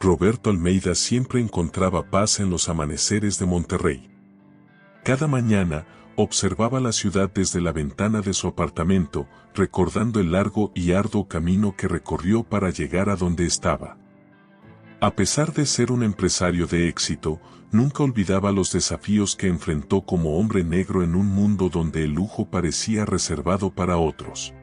Roberto Almeida siempre encontraba paz en los amaneceres de Monterrey. Cada mañana, observaba la ciudad desde la ventana de su apartamento, recordando el largo y arduo camino que recorrió para llegar a donde estaba. A pesar de ser un empresario de éxito, nunca olvidaba los desafíos que enfrentó como hombre negro en un mundo donde el lujo parecía reservado para otros.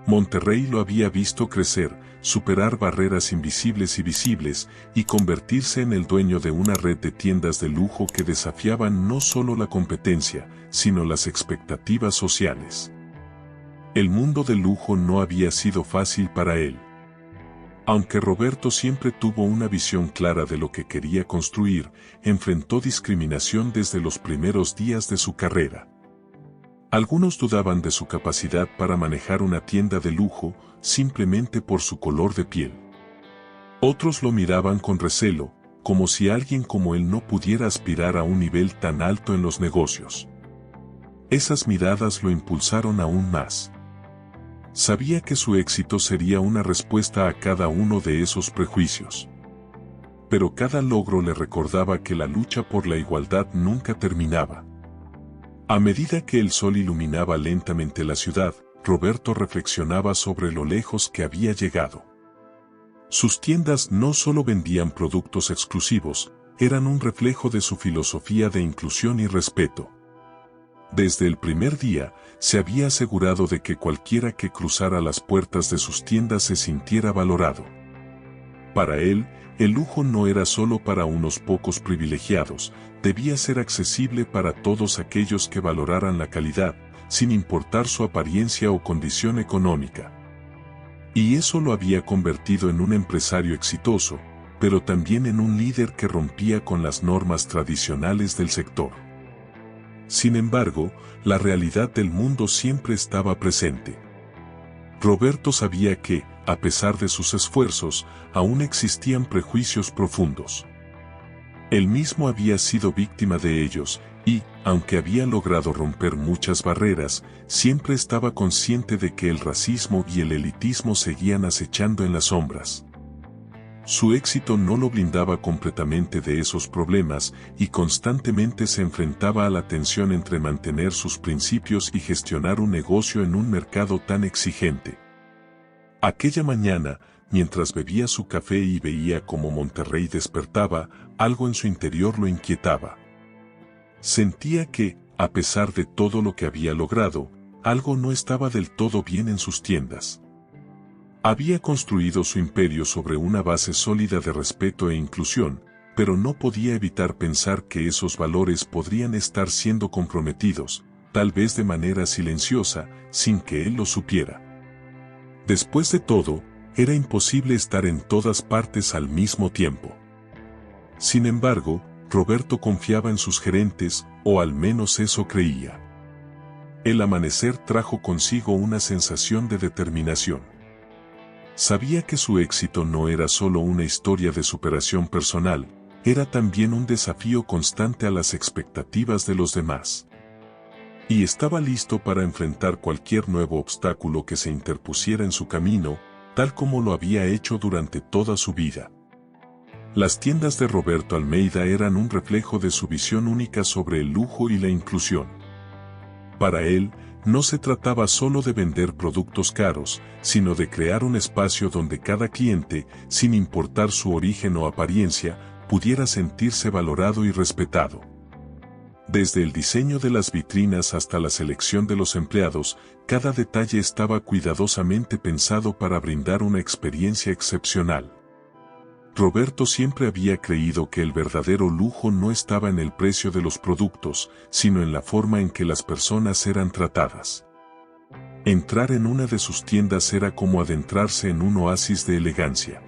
Monterrey lo había visto crecer, superar barreras invisibles y visibles, y convertirse en el dueño de una red de tiendas de lujo que desafiaban no solo la competencia, sino las expectativas sociales. El mundo del lujo no había sido fácil para él. Aunque Roberto siempre tuvo una visión clara de lo que quería construir, enfrentó discriminación desde los primeros días de su carrera. Algunos dudaban de su capacidad para manejar una tienda de lujo simplemente por su color de piel. Otros lo miraban con recelo, como si alguien como él no pudiera aspirar a un nivel tan alto en los negocios. Esas miradas lo impulsaron aún más. Sabía que su éxito sería una respuesta a cada uno de esos prejuicios. Pero cada logro le recordaba que la lucha por la igualdad nunca terminaba. A medida que el sol iluminaba lentamente la ciudad, Roberto reflexionaba sobre lo lejos que había llegado. Sus tiendas no solo vendían productos exclusivos, eran un reflejo de su filosofía de inclusión y respeto. Desde el primer día, se había asegurado de que cualquiera que cruzara las puertas de sus tiendas se sintiera valorado. Para él, el lujo no era solo para unos pocos privilegiados, debía ser accesible para todos aquellos que valoraran la calidad, sin importar su apariencia o condición económica. Y eso lo había convertido en un empresario exitoso, pero también en un líder que rompía con las normas tradicionales del sector. Sin embargo, la realidad del mundo siempre estaba presente. Roberto sabía que, a pesar de sus esfuerzos, aún existían prejuicios profundos. Él mismo había sido víctima de ellos, y, aunque había logrado romper muchas barreras, siempre estaba consciente de que el racismo y el elitismo seguían acechando en las sombras. Su éxito no lo blindaba completamente de esos problemas y constantemente se enfrentaba a la tensión entre mantener sus principios y gestionar un negocio en un mercado tan exigente. Aquella mañana, mientras bebía su café y veía cómo Monterrey despertaba, algo en su interior lo inquietaba. Sentía que, a pesar de todo lo que había logrado, algo no estaba del todo bien en sus tiendas. Había construido su imperio sobre una base sólida de respeto e inclusión, pero no podía evitar pensar que esos valores podrían estar siendo comprometidos, tal vez de manera silenciosa, sin que él lo supiera. Después de todo, era imposible estar en todas partes al mismo tiempo. Sin embargo, Roberto confiaba en sus gerentes, o al menos eso creía. El amanecer trajo consigo una sensación de determinación. Sabía que su éxito no era solo una historia de superación personal, era también un desafío constante a las expectativas de los demás. Y estaba listo para enfrentar cualquier nuevo obstáculo que se interpusiera en su camino, tal como lo había hecho durante toda su vida. Las tiendas de Roberto Almeida eran un reflejo de su visión única sobre el lujo y la inclusión. Para él, no se trataba solo de vender productos caros, sino de crear un espacio donde cada cliente, sin importar su origen o apariencia, pudiera sentirse valorado y respetado. Desde el diseño de las vitrinas hasta la selección de los empleados, cada detalle estaba cuidadosamente pensado para brindar una experiencia excepcional. Roberto siempre había creído que el verdadero lujo no estaba en el precio de los productos, sino en la forma en que las personas eran tratadas. Entrar en una de sus tiendas era como adentrarse en un oasis de elegancia.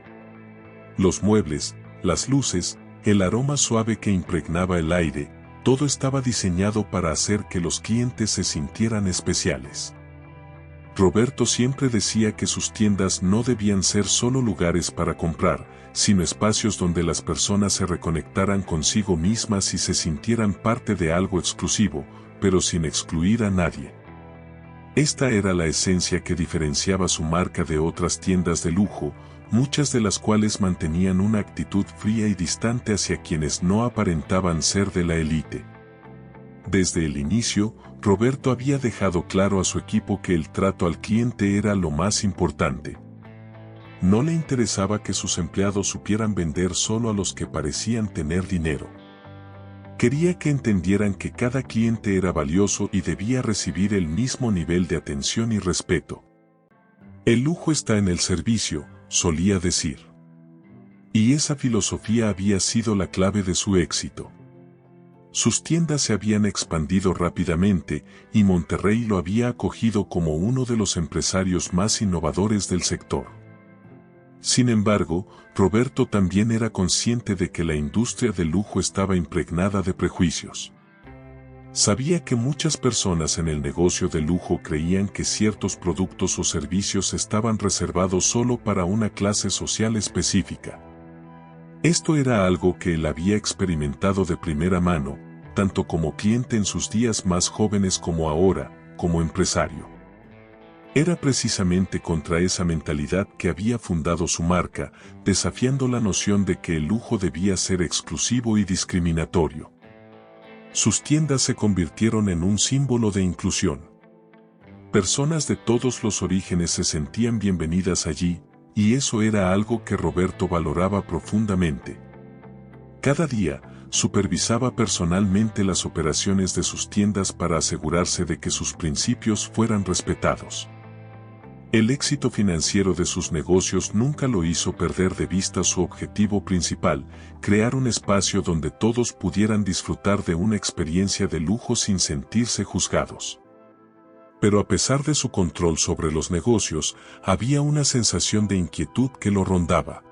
Los muebles, las luces, el aroma suave que impregnaba el aire, todo estaba diseñado para hacer que los clientes se sintieran especiales. Roberto siempre decía que sus tiendas no debían ser solo lugares para comprar, sino espacios donde las personas se reconectaran consigo mismas y se sintieran parte de algo exclusivo, pero sin excluir a nadie. Esta era la esencia que diferenciaba su marca de otras tiendas de lujo, muchas de las cuales mantenían una actitud fría y distante hacia quienes no aparentaban ser de la élite. Desde el inicio, Roberto había dejado claro a su equipo que el trato al cliente era lo más importante. No le interesaba que sus empleados supieran vender solo a los que parecían tener dinero. Quería que entendieran que cada cliente era valioso y debía recibir el mismo nivel de atención y respeto. El lujo está en el servicio, solía decir. Y esa filosofía había sido la clave de su éxito. Sus tiendas se habían expandido rápidamente y Monterrey lo había acogido como uno de los empresarios más innovadores del sector. Sin embargo, Roberto también era consciente de que la industria del lujo estaba impregnada de prejuicios. Sabía que muchas personas en el negocio del lujo creían que ciertos productos o servicios estaban reservados solo para una clase social específica. Esto era algo que él había experimentado de primera mano, tanto como cliente en sus días más jóvenes como ahora, como empresario. Era precisamente contra esa mentalidad que había fundado su marca, desafiando la noción de que el lujo debía ser exclusivo y discriminatorio. Sus tiendas se convirtieron en un símbolo de inclusión. Personas de todos los orígenes se sentían bienvenidas allí, y eso era algo que Roberto valoraba profundamente. Cada día, supervisaba personalmente las operaciones de sus tiendas para asegurarse de que sus principios fueran respetados. El éxito financiero de sus negocios nunca lo hizo perder de vista su objetivo principal, crear un espacio donde todos pudieran disfrutar de una experiencia de lujo sin sentirse juzgados. Pero a pesar de su control sobre los negocios, había una sensación de inquietud que lo rondaba.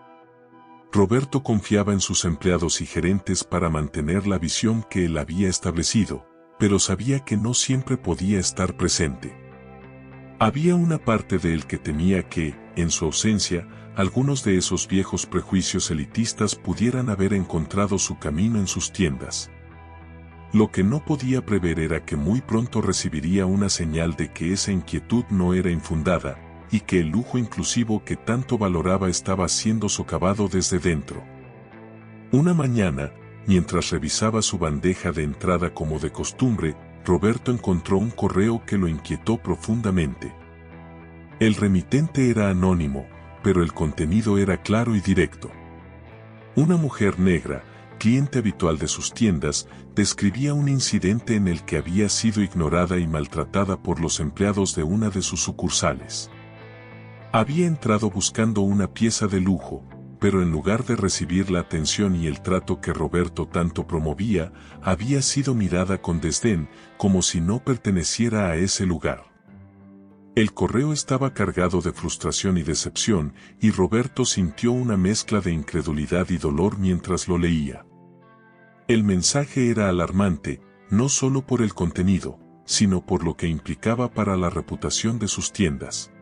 Roberto confiaba en sus empleados y gerentes para mantener la visión que él había establecido, pero sabía que no siempre podía estar presente. Había una parte de él que temía que, en su ausencia, algunos de esos viejos prejuicios elitistas pudieran haber encontrado su camino en sus tiendas. Lo que no podía prever era que muy pronto recibiría una señal de que esa inquietud no era infundada, y que el lujo inclusivo que tanto valoraba estaba siendo socavado desde dentro. Una mañana, mientras revisaba su bandeja de entrada como de costumbre, Roberto encontró un correo que lo inquietó profundamente. El remitente era anónimo, pero el contenido era claro y directo. Una mujer negra, cliente habitual de sus tiendas, describía un incidente en el que había sido ignorada y maltratada por los empleados de una de sus sucursales. Había entrado buscando una pieza de lujo, pero en lugar de recibir la atención y el trato que Roberto tanto promovía, había sido mirada con desdén, como si no perteneciera a ese lugar. El correo estaba cargado de frustración y decepción, y Roberto sintió una mezcla de incredulidad y dolor mientras lo leía. El mensaje era alarmante, no solo por el contenido, sino por lo que implicaba para la reputación de sus tiendas.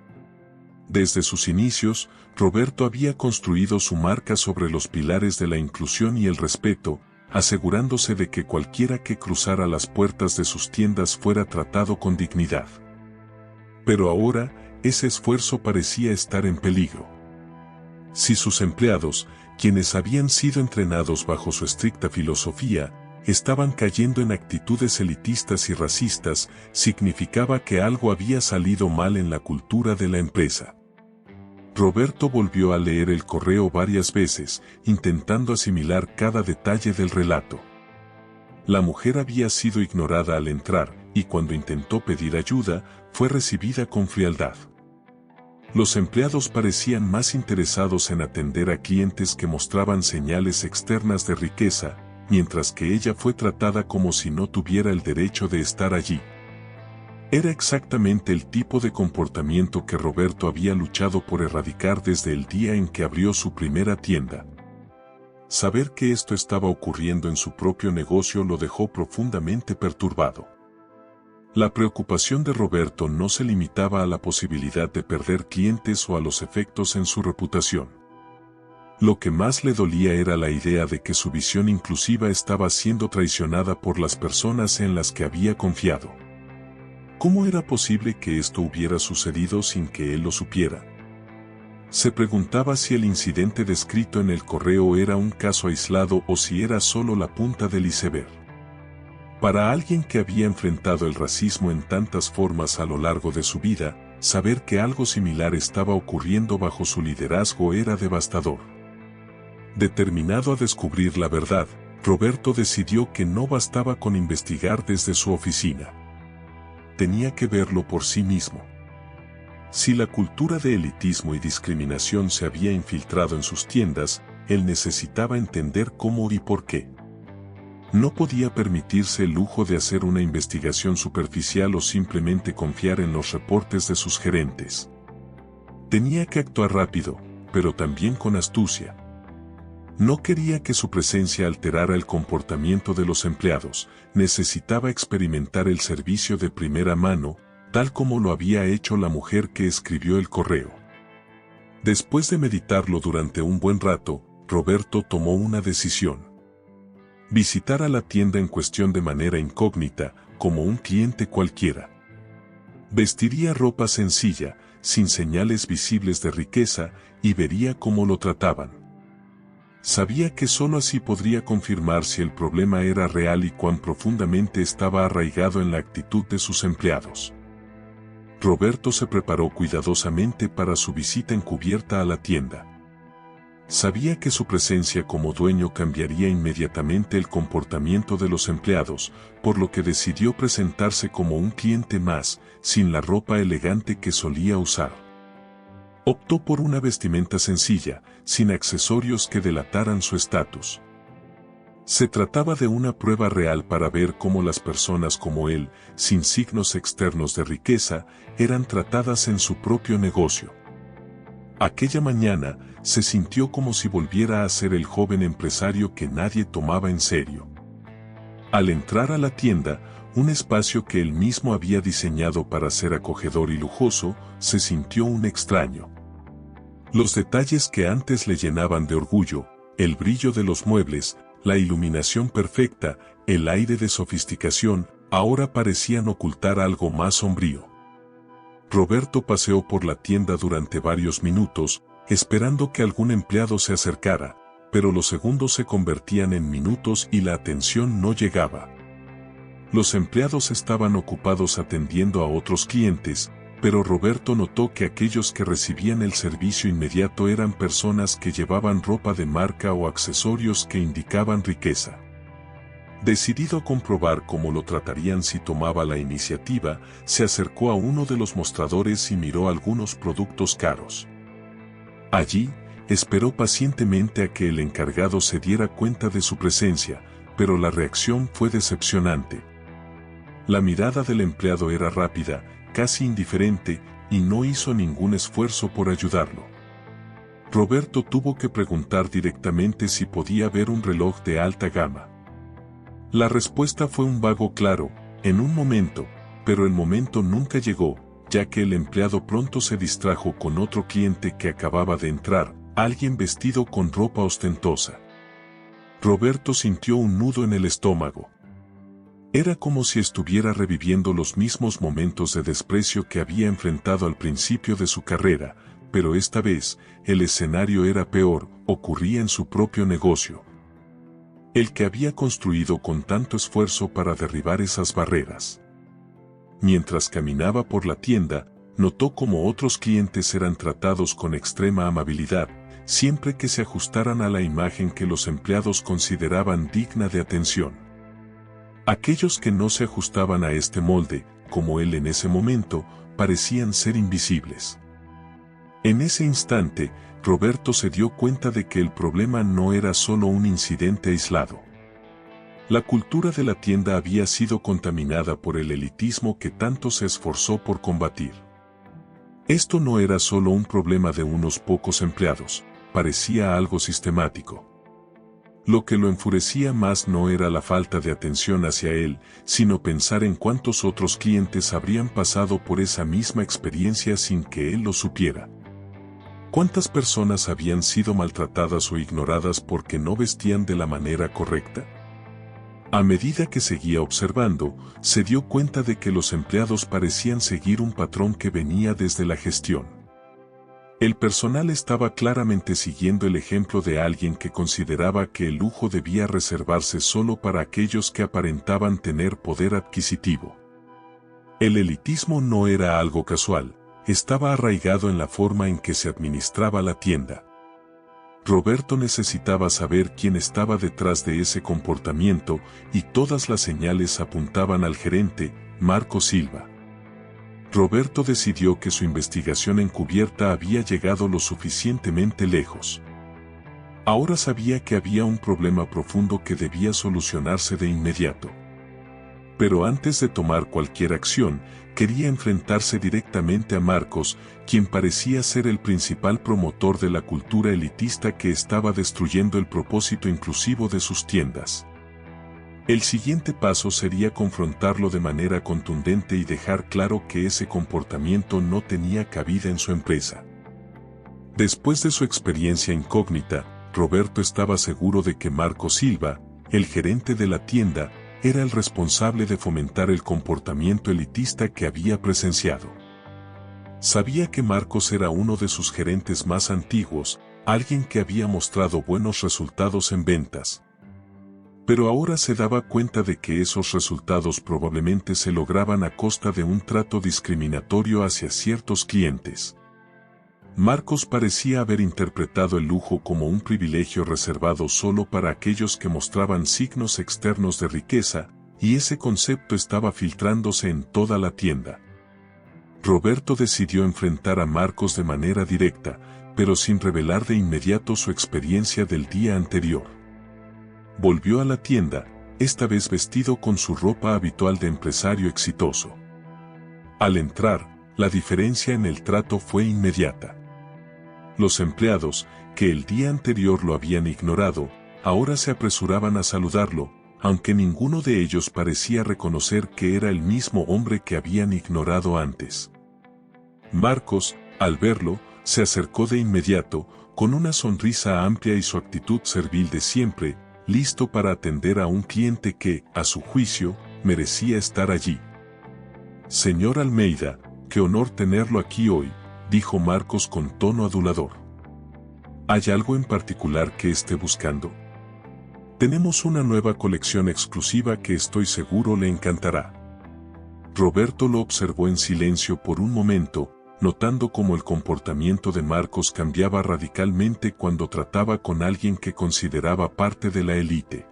Desde sus inicios, Roberto había construido su marca sobre los pilares de la inclusión y el respeto, asegurándose de que cualquiera que cruzara las puertas de sus tiendas fuera tratado con dignidad. Pero ahora, ese esfuerzo parecía estar en peligro. Si sus empleados, quienes habían sido entrenados bajo su estricta filosofía, estaban cayendo en actitudes elitistas y racistas, significaba que algo había salido mal en la cultura de la empresa. Roberto volvió a leer el correo varias veces, intentando asimilar cada detalle del relato. La mujer había sido ignorada al entrar, y cuando intentó pedir ayuda, fue recibida con frialdad. Los empleados parecían más interesados en atender a clientes que mostraban señales externas de riqueza, mientras que ella fue tratada como si no tuviera el derecho de estar allí. Era exactamente el tipo de comportamiento que Roberto había luchado por erradicar desde el día en que abrió su primera tienda. Saber que esto estaba ocurriendo en su propio negocio lo dejó profundamente perturbado. La preocupación de Roberto no se limitaba a la posibilidad de perder clientes o a los efectos en su reputación. Lo que más le dolía era la idea de que su visión inclusiva estaba siendo traicionada por las personas en las que había confiado. ¿Cómo era posible que esto hubiera sucedido sin que él lo supiera? Se preguntaba si el incidente descrito en el correo era un caso aislado o si era solo la punta del iceberg. Para alguien que había enfrentado el racismo en tantas formas a lo largo de su vida, saber que algo similar estaba ocurriendo bajo su liderazgo era devastador. Determinado a descubrir la verdad, Roberto decidió que no bastaba con investigar desde su oficina. Tenía que verlo por sí mismo. Si la cultura de elitismo y discriminación se había infiltrado en sus tiendas, él necesitaba entender cómo y por qué. No podía permitirse el lujo de hacer una investigación superficial o simplemente confiar en los reportes de sus gerentes. Tenía que actuar rápido, pero también con astucia. No quería que su presencia alterara el comportamiento de los empleados, necesitaba experimentar el servicio de primera mano, tal como lo había hecho la mujer que escribió el correo. Después de meditarlo durante un buen rato, Roberto tomó una decisión. Visitar a la tienda en cuestión de manera incógnita, como un cliente cualquiera. Vestiría ropa sencilla, sin señales visibles de riqueza, y vería cómo lo trataban. Sabía que sólo así podría confirmar si el problema era real y cuán profundamente estaba arraigado en la actitud de sus empleados. Roberto se preparó cuidadosamente para su visita encubierta a la tienda. Sabía que su presencia como dueño cambiaría inmediatamente el comportamiento de los empleados, por lo que decidió presentarse como un cliente más, sin la ropa elegante que solía usar. Optó por una vestimenta sencilla, sin accesorios que delataran su estatus. Se trataba de una prueba real para ver cómo las personas como él, sin signos externos de riqueza, eran tratadas en su propio negocio. Aquella mañana, se sintió como si volviera a ser el joven empresario que nadie tomaba en serio. Al entrar a la tienda, un espacio que él mismo había diseñado para ser acogedor y lujoso, se sintió un extraño. Los detalles que antes le llenaban de orgullo, el brillo de los muebles, la iluminación perfecta, el aire de sofisticación, ahora parecían ocultar algo más sombrío. Roberto paseó por la tienda durante varios minutos, esperando que algún empleado se acercara, pero los segundos se convertían en minutos y la atención no llegaba. Los empleados estaban ocupados atendiendo a otros clientes, pero Roberto notó que aquellos que recibían el servicio inmediato eran personas que llevaban ropa de marca o accesorios que indicaban riqueza. Decidido a comprobar cómo lo tratarían si tomaba la iniciativa, se acercó a uno de los mostradores y miró algunos productos caros. Allí, esperó pacientemente a que el encargado se diera cuenta de su presencia, pero la reacción fue decepcionante. La mirada del empleado era rápida, casi indiferente, y no hizo ningún esfuerzo por ayudarlo. Roberto tuvo que preguntar directamente si podía ver un reloj de alta gama. La respuesta fue un vago claro, en un momento, pero el momento nunca llegó, ya que el empleado pronto se distrajo con otro cliente que acababa de entrar, alguien vestido con ropa ostentosa. Roberto sintió un nudo en el estómago. Era como si estuviera reviviendo los mismos momentos de desprecio que había enfrentado al principio de su carrera, pero esta vez, el escenario era peor, ocurría en su propio negocio. El que había construido con tanto esfuerzo para derribar esas barreras. Mientras caminaba por la tienda, notó cómo otros clientes eran tratados con extrema amabilidad, siempre que se ajustaran a la imagen que los empleados consideraban digna de atención. Aquellos que no se ajustaban a este molde, como él en ese momento, parecían ser invisibles. En ese instante, Roberto se dio cuenta de que el problema no era solo un incidente aislado. La cultura de la tienda había sido contaminada por el elitismo que tanto se esforzó por combatir. Esto no era solo un problema de unos pocos empleados, parecía algo sistemático. Lo que lo enfurecía más no era la falta de atención hacia él, sino pensar en cuántos otros clientes habrían pasado por esa misma experiencia sin que él lo supiera. ¿Cuántas personas habían sido maltratadas o ignoradas porque no vestían de la manera correcta? A medida que seguía observando, se dio cuenta de que los empleados parecían seguir un patrón que venía desde la gestión. El personal estaba claramente siguiendo el ejemplo de alguien que consideraba que el lujo debía reservarse solo para aquellos que aparentaban tener poder adquisitivo. El elitismo no era algo casual, estaba arraigado en la forma en que se administraba la tienda. Roberto necesitaba saber quién estaba detrás de ese comportamiento y todas las señales apuntaban al gerente, Marco Silva. Roberto decidió que su investigación encubierta había llegado lo suficientemente lejos. Ahora sabía que había un problema profundo que debía solucionarse de inmediato. Pero antes de tomar cualquier acción, quería enfrentarse directamente a Marcos, quien parecía ser el principal promotor de la cultura elitista que estaba destruyendo el propósito inclusivo de sus tiendas. El siguiente paso sería confrontarlo de manera contundente y dejar claro que ese comportamiento no tenía cabida en su empresa. Después de su experiencia incógnita, Roberto estaba seguro de que Marco Silva, el gerente de la tienda, era el responsable de fomentar el comportamiento elitista que había presenciado. Sabía que Marcos era uno de sus gerentes más antiguos, alguien que había mostrado buenos resultados en ventas. Pero ahora se daba cuenta de que esos resultados probablemente se lograban a costa de un trato discriminatorio hacia ciertos clientes. Marcos parecía haber interpretado el lujo como un privilegio reservado solo para aquellos que mostraban signos externos de riqueza, y ese concepto estaba filtrándose en toda la tienda. Roberto decidió enfrentar a Marcos de manera directa, pero sin revelar de inmediato su experiencia del día anterior. Volvió a la tienda, esta vez vestido con su ropa habitual de empresario exitoso. Al entrar, la diferencia en el trato fue inmediata. Los empleados, que el día anterior lo habían ignorado, ahora se apresuraban a saludarlo, aunque ninguno de ellos parecía reconocer que era el mismo hombre que habían ignorado antes. Marcos, al verlo, se acercó de inmediato, con una sonrisa amplia y su actitud servil de siempre, listo para atender a un cliente que, a su juicio, merecía estar allí. Señor Almeida, qué honor tenerlo aquí hoy, dijo Marcos con tono adulador. ¿Hay algo en particular que esté buscando? Tenemos una nueva colección exclusiva que estoy seguro le encantará. Roberto lo observó en silencio por un momento, notando cómo el comportamiento de Marcos cambiaba radicalmente cuando trataba con alguien que consideraba parte de la élite.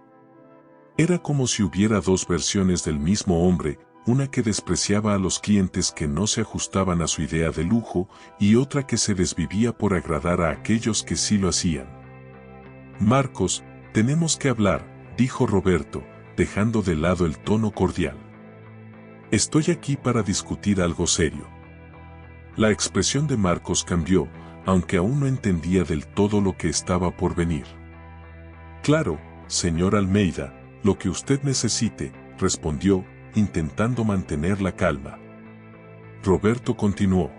Era como si hubiera dos versiones del mismo hombre, una que despreciaba a los clientes que no se ajustaban a su idea de lujo y otra que se desvivía por agradar a aquellos que sí lo hacían. Marcos, tenemos que hablar, dijo Roberto, dejando de lado el tono cordial. Estoy aquí para discutir algo serio. La expresión de Marcos cambió, aunque aún no entendía del todo lo que estaba por venir. Claro, señor Almeida, lo que usted necesite, respondió, intentando mantener la calma. Roberto continuó.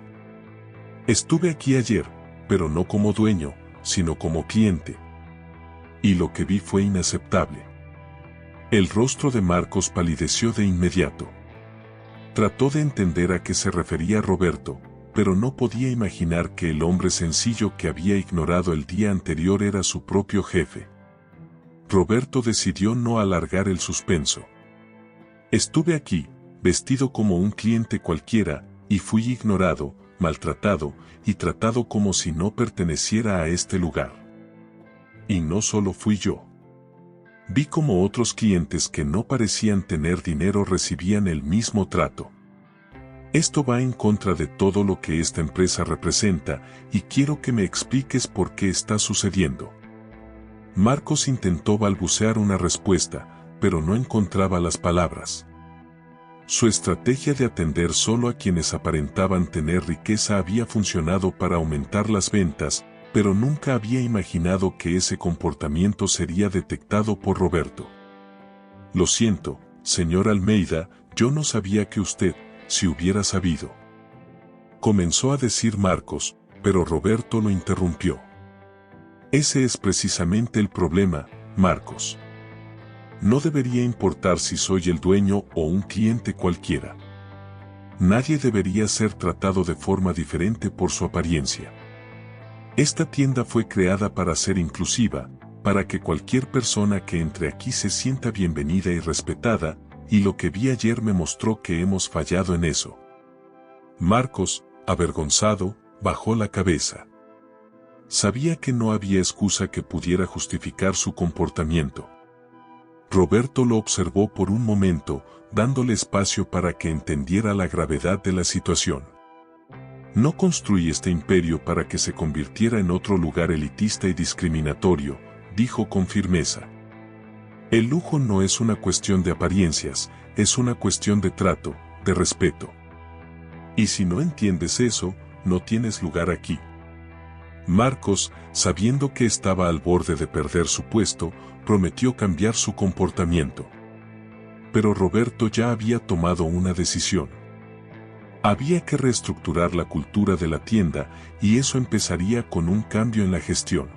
Estuve aquí ayer, pero no como dueño, sino como cliente. Y lo que vi fue inaceptable. El rostro de Marcos palideció de inmediato. Trató de entender a qué se refería Roberto, pero no podía imaginar que el hombre sencillo que había ignorado el día anterior era su propio jefe. Roberto decidió no alargar el suspenso. Estuve aquí, vestido como un cliente cualquiera, y fui ignorado, maltratado, y tratado como si no perteneciera a este lugar. Y no solo fui yo. Vi como otros clientes que no parecían tener dinero recibían el mismo trato. Esto va en contra de todo lo que esta empresa representa, y quiero que me expliques por qué está sucediendo. Marcos intentó balbucear una respuesta, pero no encontraba las palabras. Su estrategia de atender solo a quienes aparentaban tener riqueza había funcionado para aumentar las ventas, pero nunca había imaginado que ese comportamiento sería detectado por Roberto. Lo siento, señor Almeida, yo no sabía que usted, si hubiera sabido. Comenzó a decir Marcos, pero Roberto lo interrumpió. Ese es precisamente el problema, Marcos. No debería importar si soy el dueño o un cliente cualquiera. Nadie debería ser tratado de forma diferente por su apariencia. Esta tienda fue creada para ser inclusiva, para que cualquier persona que entre aquí se sienta bienvenida y respetada, y lo que vi ayer me mostró que hemos fallado en eso. Marcos, avergonzado, bajó la cabeza. Sabía que no había excusa que pudiera justificar su comportamiento. Roberto lo observó por un momento, dándole espacio para que entendiera la gravedad de la situación. No construí este imperio para que se convirtiera en otro lugar elitista y discriminatorio, dijo con firmeza. El lujo no es una cuestión de apariencias, es una cuestión de trato, de respeto. Y si no entiendes eso, no tienes lugar aquí. Marcos, sabiendo que estaba al borde de perder su puesto, prometió cambiar su comportamiento. Pero Roberto ya había tomado una decisión. Había que reestructurar la cultura de la tienda, y eso empezaría con un cambio en la gestión.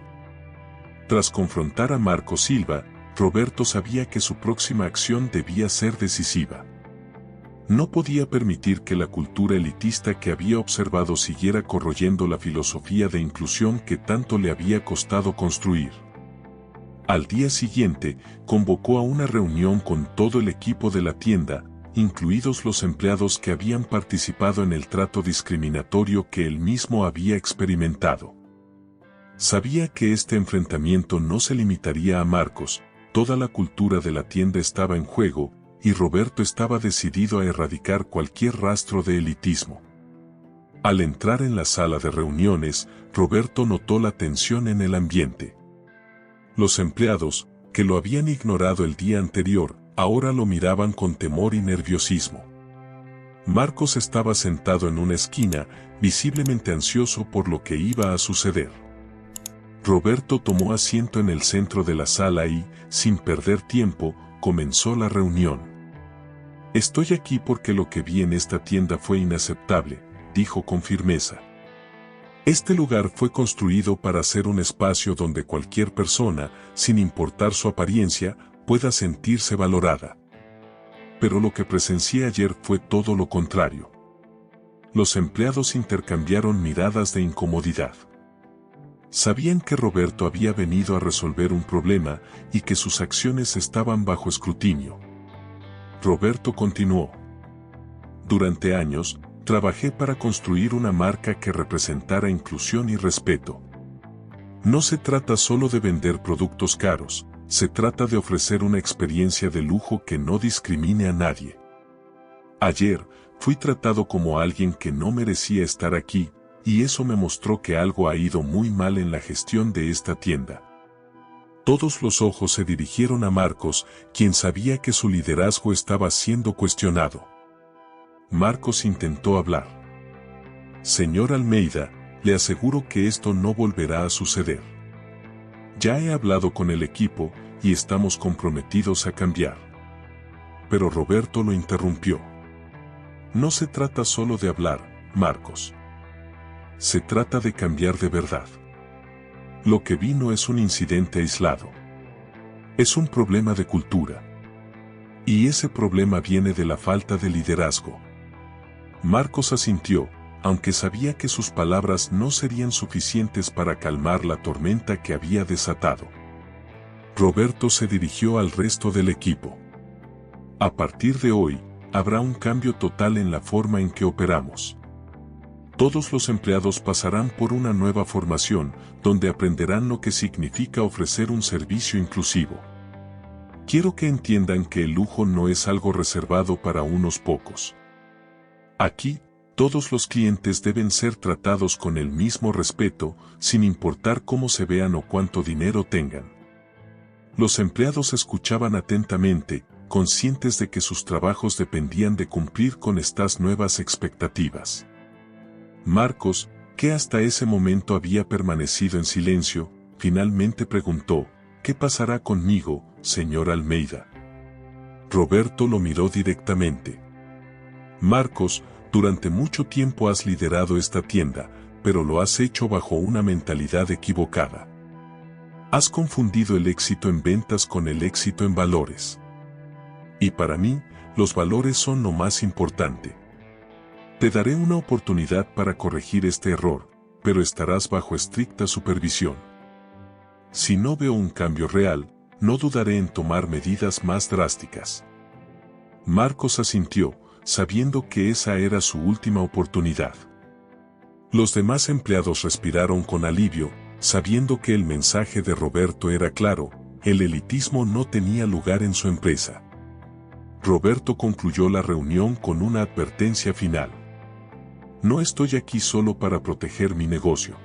Tras confrontar a Marco Silva, Roberto sabía que su próxima acción debía ser decisiva. No podía permitir que la cultura elitista que había observado siguiera corroyendo la filosofía de inclusión que tanto le había costado construir. Al día siguiente, convocó a una reunión con todo el equipo de la tienda, incluidos los empleados que habían participado en el trato discriminatorio que él mismo había experimentado. Sabía que este enfrentamiento no se limitaría a Marcos, toda la cultura de la tienda estaba en juego, y Roberto estaba decidido a erradicar cualquier rastro de elitismo. Al entrar en la sala de reuniones, Roberto notó la tensión en el ambiente. Los empleados, que lo habían ignorado el día anterior, ahora lo miraban con temor y nerviosismo. Marcos estaba sentado en una esquina, visiblemente ansioso por lo que iba a suceder. Roberto tomó asiento en el centro de la sala y, sin perder tiempo, comenzó la reunión. Estoy aquí porque lo que vi en esta tienda fue inaceptable, dijo con firmeza. Este lugar fue construido para ser un espacio donde cualquier persona, sin importar su apariencia, pueda sentirse valorada. Pero lo que presencié ayer fue todo lo contrario. Los empleados intercambiaron miradas de incomodidad. Sabían que Roberto había venido a resolver un problema y que sus acciones estaban bajo escrutinio. Roberto continuó. Durante años, trabajé para construir una marca que representara inclusión y respeto. No se trata solo de vender productos caros, se trata de ofrecer una experiencia de lujo que no discrimine a nadie. Ayer, fui tratado como alguien que no merecía estar aquí, y eso me mostró que algo ha ido muy mal en la gestión de esta tienda. Todos los ojos se dirigieron a Marcos, quien sabía que su liderazgo estaba siendo cuestionado. Marcos intentó hablar. Señor Almeida, le aseguro que esto no volverá a suceder. Ya he hablado con el equipo, y estamos comprometidos a cambiar. Pero Roberto lo interrumpió. No se trata solo de hablar, Marcos. Se trata de cambiar de verdad. Lo que vi no es un incidente aislado. Es un problema de cultura. Y ese problema viene de la falta de liderazgo. Marcos asintió, aunque sabía que sus palabras no serían suficientes para calmar la tormenta que había desatado. Roberto se dirigió al resto del equipo. A partir de hoy, habrá un cambio total en la forma en que operamos. Todos los empleados pasarán por una nueva formación, donde aprenderán lo que significa ofrecer un servicio inclusivo. Quiero que entiendan que el lujo no es algo reservado para unos pocos. Aquí, todos los clientes deben ser tratados con el mismo respeto, sin importar cómo se vean o cuánto dinero tengan. Los empleados escuchaban atentamente, conscientes de que sus trabajos dependían de cumplir con estas nuevas expectativas. Marcos, que hasta ese momento había permanecido en silencio, finalmente preguntó, ¿qué pasará conmigo, señor Almeida? Roberto lo miró directamente. Marcos, durante mucho tiempo has liderado esta tienda, pero lo has hecho bajo una mentalidad equivocada. Has confundido el éxito en ventas con el éxito en valores. Y para mí, los valores son lo más importante. Te daré una oportunidad para corregir este error, pero estarás bajo estricta supervisión. Si no veo un cambio real, no dudaré en tomar medidas más drásticas. Marcos asintió, sabiendo que esa era su última oportunidad. Los demás empleados respiraron con alivio, sabiendo que el mensaje de Roberto era claro: el elitismo no tenía lugar en su empresa. Roberto concluyó la reunión con una advertencia final. No estoy aquí solo para proteger mi negocio.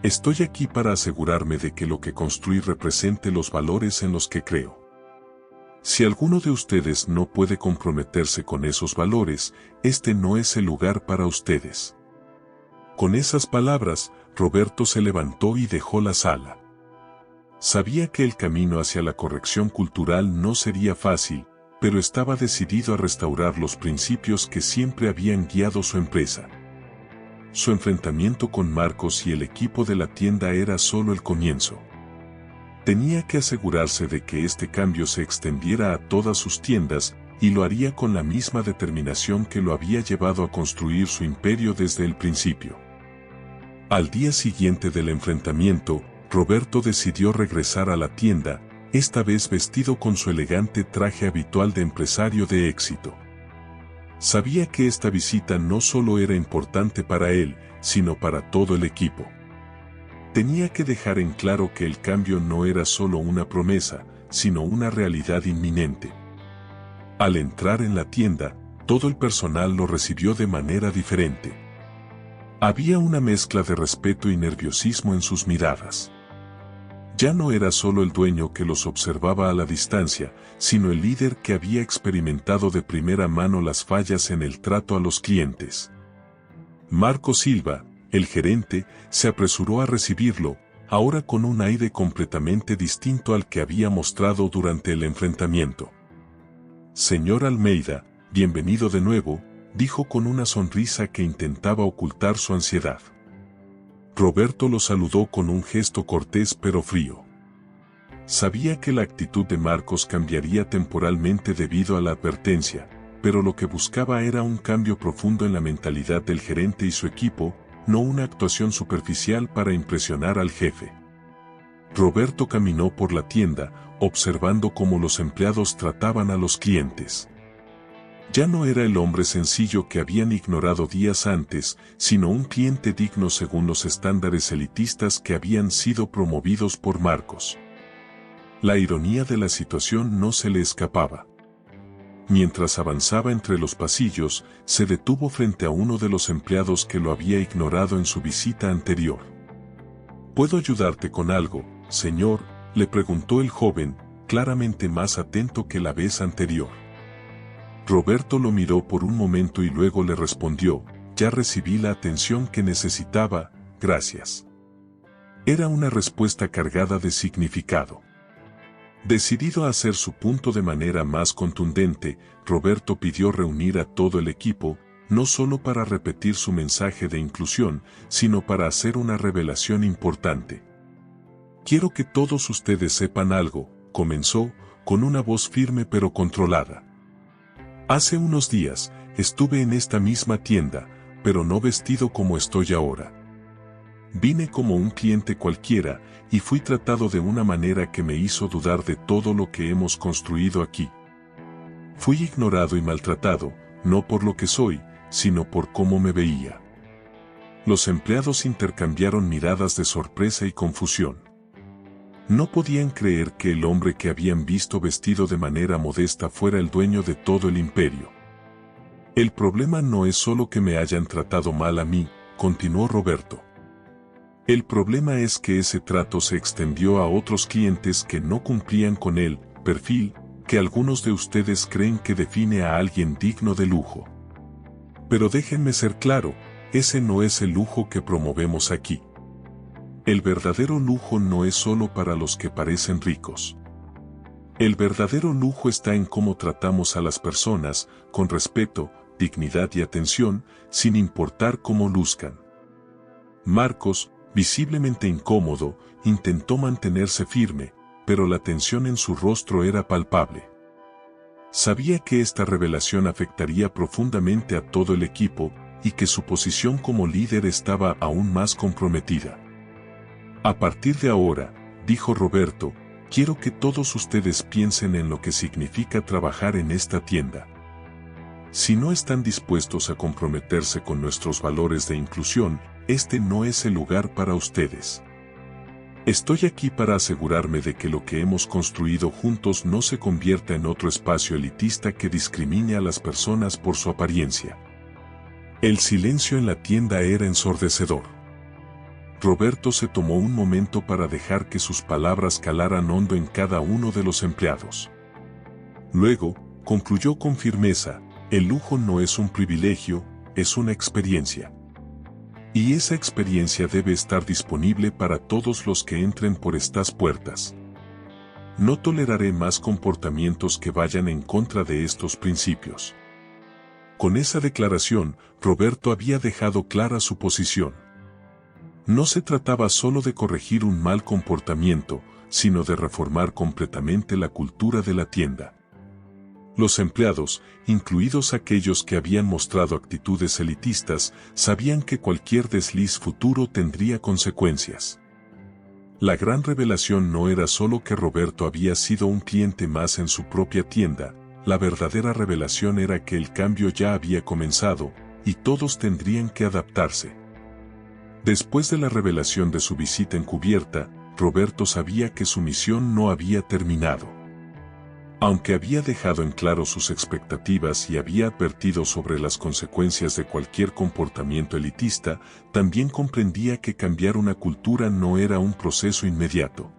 Estoy aquí para asegurarme de que lo que construí represente los valores en los que creo. Si alguno de ustedes no puede comprometerse con esos valores, este no es el lugar para ustedes. Con esas palabras, Roberto se levantó y dejó la sala. Sabía que el camino hacia la corrección cultural no sería fácil, pero estaba decidido a restaurar los principios que siempre habían guiado su empresa. Su enfrentamiento con Marcos y el equipo de la tienda era solo el comienzo. Tenía que asegurarse de que este cambio se extendiera a todas sus tiendas, y lo haría con la misma determinación que lo había llevado a construir su imperio desde el principio. Al día siguiente del enfrentamiento, Roberto decidió regresar a la tienda, esta vez vestido con su elegante traje habitual de empresario de éxito. Sabía que esta visita no solo era importante para él, sino para todo el equipo. Tenía que dejar en claro que el cambio no era solo una promesa, sino una realidad inminente. Al entrar en la tienda, todo el personal lo recibió de manera diferente. Había una mezcla de respeto y nerviosismo en sus miradas. Ya no era solo el dueño que los observaba a la distancia, sino el líder que había experimentado de primera mano las fallas en el trato a los clientes. Marcos Silva, el gerente, se apresuró a recibirlo, ahora con un aire completamente distinto al que había mostrado durante el enfrentamiento. Señor Almeida, bienvenido de nuevo, dijo con una sonrisa que intentaba ocultar su ansiedad. Roberto lo saludó con un gesto cortés pero frío. Sabía que la actitud de Marcos cambiaría temporalmente debido a la advertencia, pero lo que buscaba era un cambio profundo en la mentalidad del gerente y su equipo, no una actuación superficial para impresionar al jefe. Roberto caminó por la tienda, observando cómo los empleados trataban a los clientes. Ya no era el hombre sencillo que habían ignorado días antes, sino un cliente digno según los estándares elitistas que habían sido promovidos por Marcos. La ironía de la situación no se le escapaba. Mientras avanzaba entre los pasillos, se detuvo frente a uno de los empleados que lo había ignorado en su visita anterior. ¿Puedo ayudarte con algo, señor?, le preguntó el joven, claramente más atento que la vez anterior. Roberto lo miró por un momento y luego le respondió: ya recibí la atención que necesitaba, gracias. Era una respuesta cargada de significado. Decidido a hacer su punto de manera más contundente, Roberto pidió reunir a todo el equipo, no solo para repetir su mensaje de inclusión, sino para hacer una revelación importante. Quiero que todos ustedes sepan algo, comenzó, con una voz firme pero controlada. Hace unos días, estuve en esta misma tienda, pero no vestido como estoy ahora. Vine como un cliente cualquiera, y fui tratado de una manera que me hizo dudar de todo lo que hemos construido aquí. Fui ignorado y maltratado, no por lo que soy, sino por cómo me veía. Los empleados intercambiaron miradas de sorpresa y confusión. No podían creer que el hombre que habían visto vestido de manera modesta fuera el dueño de todo el imperio. El problema no es solo que me hayan tratado mal a mí, continuó Roberto. El problema es que ese trato se extendió a otros clientes que no cumplían con el perfil que algunos de ustedes creen que define a alguien digno de lujo. Pero déjenme ser claro, ese no es el lujo que promovemos aquí. El verdadero lujo no es solo para los que parecen ricos. El verdadero lujo está en cómo tratamos a las personas, con respeto, dignidad y atención, sin importar cómo luzcan. Marcos, visiblemente incómodo, intentó mantenerse firme, pero la tensión en su rostro era palpable. Sabía que esta revelación afectaría profundamente a todo el equipo, y que su posición como líder estaba aún más comprometida. A partir de ahora, dijo Roberto, quiero que todos ustedes piensen en lo que significa trabajar en esta tienda. Si no están dispuestos a comprometerse con nuestros valores de inclusión, este no es el lugar para ustedes. Estoy aquí para asegurarme de que lo que hemos construido juntos no se convierta en otro espacio elitista que discrimine a las personas por su apariencia. El silencio en la tienda era ensordecedor. Roberto se tomó un momento para dejar que sus palabras calaran hondo en cada uno de los empleados. Luego, concluyó con firmeza, el lujo no es un privilegio, es una experiencia. Y esa experiencia debe estar disponible para todos los que entren por estas puertas. No toleraré más comportamientos que vayan en contra de estos principios. Con esa declaración, Roberto había dejado clara su posición. No se trataba solo de corregir un mal comportamiento, sino de reformar completamente la cultura de la tienda. Los empleados, incluidos aquellos que habían mostrado actitudes elitistas, sabían que cualquier desliz futuro tendría consecuencias. La gran revelación no era solo que Roberto había sido un cliente más en su propia tienda, la verdadera revelación era que el cambio ya había comenzado, y todos tendrían que adaptarse. Después de la revelación de su visita encubierta, Roberto sabía que su misión no había terminado. Aunque había dejado en claro sus expectativas y había advertido sobre las consecuencias de cualquier comportamiento elitista, también comprendía que cambiar una cultura no era un proceso inmediato.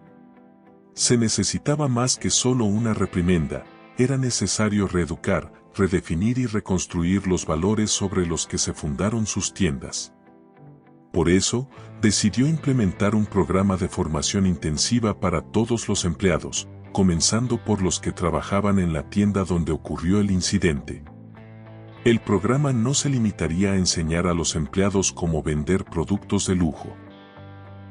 Se necesitaba más que solo una reprimenda, era necesario reeducar, redefinir y reconstruir los valores sobre los que se fundaron sus tiendas. Por eso, decidió implementar un programa de formación intensiva para todos los empleados, comenzando por los que trabajaban en la tienda donde ocurrió el incidente. El programa no se limitaría a enseñar a los empleados cómo vender productos de lujo.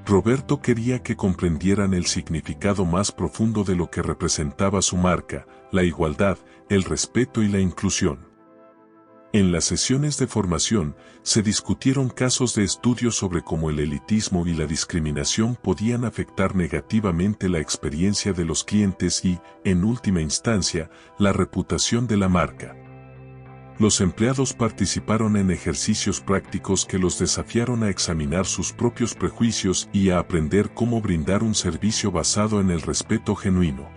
Roberto quería que comprendieran el significado más profundo de lo que representaba su marca, la igualdad, el respeto y la inclusión. En las sesiones de formación, se discutieron casos de estudio sobre cómo el elitismo y la discriminación podían afectar negativamente la experiencia de los clientes y, en última instancia, la reputación de la marca. Los empleados participaron en ejercicios prácticos que los desafiaron a examinar sus propios prejuicios y a aprender cómo brindar un servicio basado en el respeto genuino.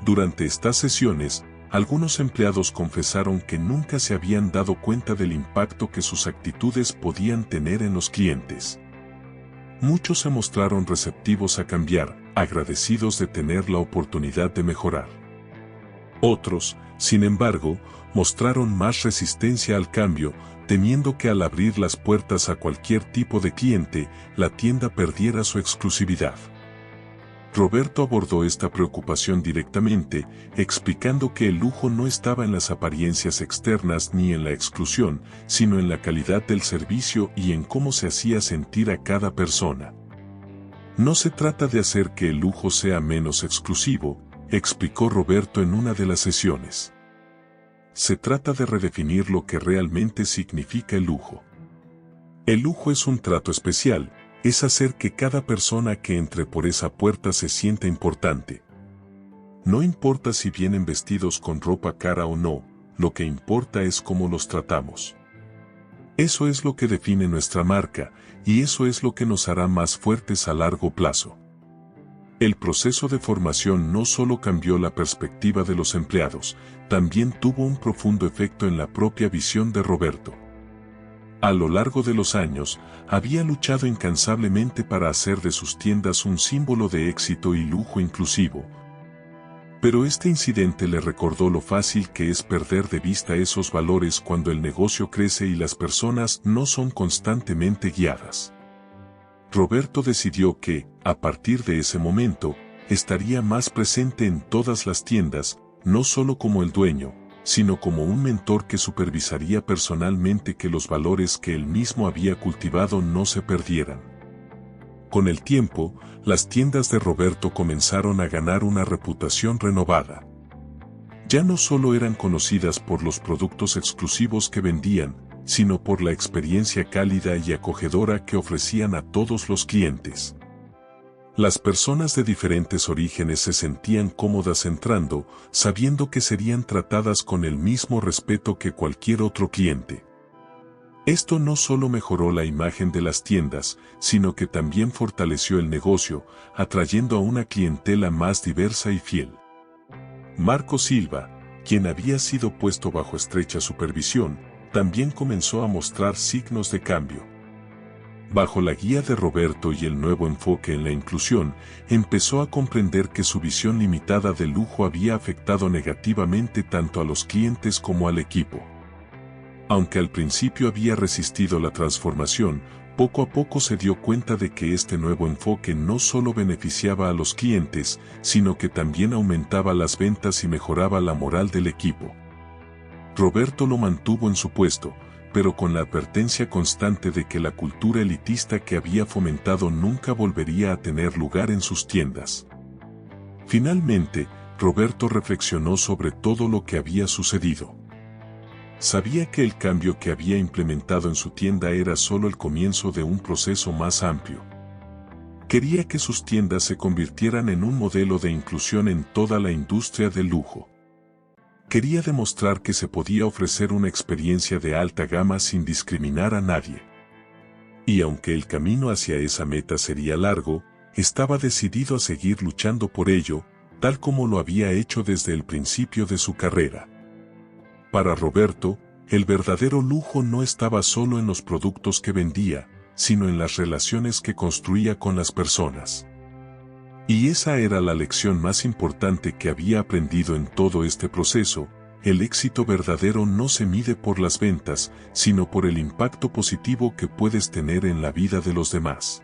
Durante estas sesiones, algunos empleados confesaron que nunca se habían dado cuenta del impacto que sus actitudes podían tener en los clientes. Muchos se mostraron receptivos a cambiar, agradecidos de tener la oportunidad de mejorar. Otros, sin embargo, mostraron más resistencia al cambio, temiendo que al abrir las puertas a cualquier tipo de cliente, la tienda perdiera su exclusividad. Roberto abordó esta preocupación directamente, explicando que el lujo no estaba en las apariencias externas ni en la exclusión, sino en la calidad del servicio y en cómo se hacía sentir a cada persona. No se trata de hacer que el lujo sea menos exclusivo, explicó Roberto en una de las sesiones. Se trata de redefinir lo que realmente significa el lujo. El lujo es un trato especial, es hacer que cada persona que entre por esa puerta se sienta importante. No importa si vienen vestidos con ropa cara o no, lo que importa es cómo los tratamos. Eso es lo que define nuestra marca, y eso es lo que nos hará más fuertes a largo plazo. El proceso de formación no solo cambió la perspectiva de los empleados, también tuvo un profundo efecto en la propia visión de Roberto. A lo largo de los años, había luchado incansablemente para hacer de sus tiendas un símbolo de éxito y lujo inclusivo. Pero este incidente le recordó lo fácil que es perder de vista esos valores cuando el negocio crece y las personas no son constantemente guiadas. Roberto decidió que, a partir de ese momento, estaría más presente en todas las tiendas, no solo como el dueño, sino como un mentor que supervisaría personalmente que los valores que él mismo había cultivado no se perdieran. Con el tiempo, las tiendas de Roberto comenzaron a ganar una reputación renovada. Ya no solo eran conocidas por los productos exclusivos que vendían, sino por la experiencia cálida y acogedora que ofrecían a todos los clientes. Las personas de diferentes orígenes se sentían cómodas entrando, sabiendo que serían tratadas con el mismo respeto que cualquier otro cliente. Esto no solo mejoró la imagen de las tiendas, sino que también fortaleció el negocio, atrayendo a una clientela más diversa y fiel. Marco Silva, quien había sido puesto bajo estrecha supervisión, también comenzó a mostrar signos de cambio. Bajo la guía de Roberto y el nuevo enfoque en la inclusión, empezó a comprender que su visión limitada del lujo había afectado negativamente tanto a los clientes como al equipo. Aunque al principio había resistido la transformación, poco a poco se dio cuenta de que este nuevo enfoque no solo beneficiaba a los clientes, sino que también aumentaba las ventas y mejoraba la moral del equipo. Roberto lo mantuvo en su puesto, pero con la advertencia constante de que la cultura elitista que había fomentado nunca volvería a tener lugar en sus tiendas. Finalmente, Roberto reflexionó sobre todo lo que había sucedido. Sabía que el cambio que había implementado en su tienda era solo el comienzo de un proceso más amplio. Quería que sus tiendas se convirtieran en un modelo de inclusión en toda la industria del lujo. Quería demostrar que se podía ofrecer una experiencia de alta gama sin discriminar a nadie. Y aunque el camino hacia esa meta sería largo, estaba decidido a seguir luchando por ello, tal como lo había hecho desde el principio de su carrera. Para Roberto, el verdadero lujo no estaba solo en los productos que vendía, sino en las relaciones que construía con las personas. Y esa era la lección más importante que había aprendido en todo este proceso: el éxito verdadero no se mide por las ventas, sino por el impacto positivo que puedes tener en la vida de los demás.